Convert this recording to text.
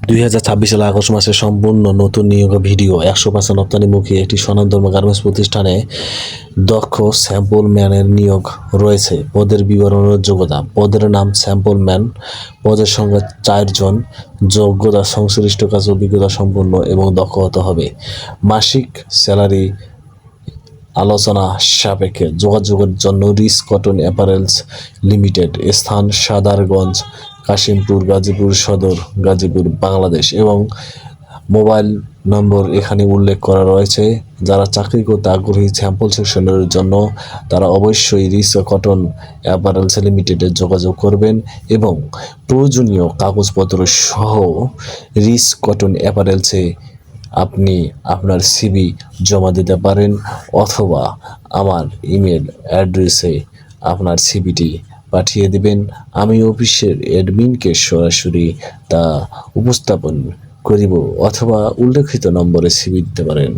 2026 সালে আগস্ট মাসে সম্পূর্ণ নতুন নিয়োগ ভিডিও 100% রপ্তানিমুখী একটি স্বনামধন্য গার্মেন্টস প্রতিষ্ঠানে দক্ষ স্যাম্পল ম্যানের নিয়োগ রয়েছে। পদের বিবরণ ও যোগ্যতা। পদের নাম স্যাম্পল ম্যান। পদের সংখ্যা 4 জন। যোগ্যতা সংশ্লিষ্ট কাজ অভিজ্ঞতা সম্পন্ন এবং দক্ষ হতে হবে। মাসিক স্যালারি আলোচনা সাপেক্ষে। যোগাযোগের জন্য রিস কটন অ্যাপারেলস লিমিটেড, স্থান সাদারগঞ্জ, কাশিমপুর, গাজীপুর সদর, গাজীপুর, বাংলাদেশ এবং মোবাইল নম্বর এখানে উল্লেখ করা রয়েছে। যারা চাকরি করতে আগ্রহী স্যাম্পল সেকশনের জন্য তারা অবশ্যই রিস কটন অ্যাপারেলস লিমিটেডে যোগাযোগ করবেন এবং প্রয়োজনীয় কাগজপত্র সহ রিস কটন অ্যাপারেলসে আপনি আপনার সিভি জমা দিতে পারেন অথবা আমার ইমেল অ্যাড্রেসে আপনার সিভিটি পাঠিয়ে দিবেন। আমি অফিসের অ্যাডমিনকে সরাসরি তা উপস্থাপন করিব অথবা উল্লেখিত নম্বরে সিভি দিতে পারেন।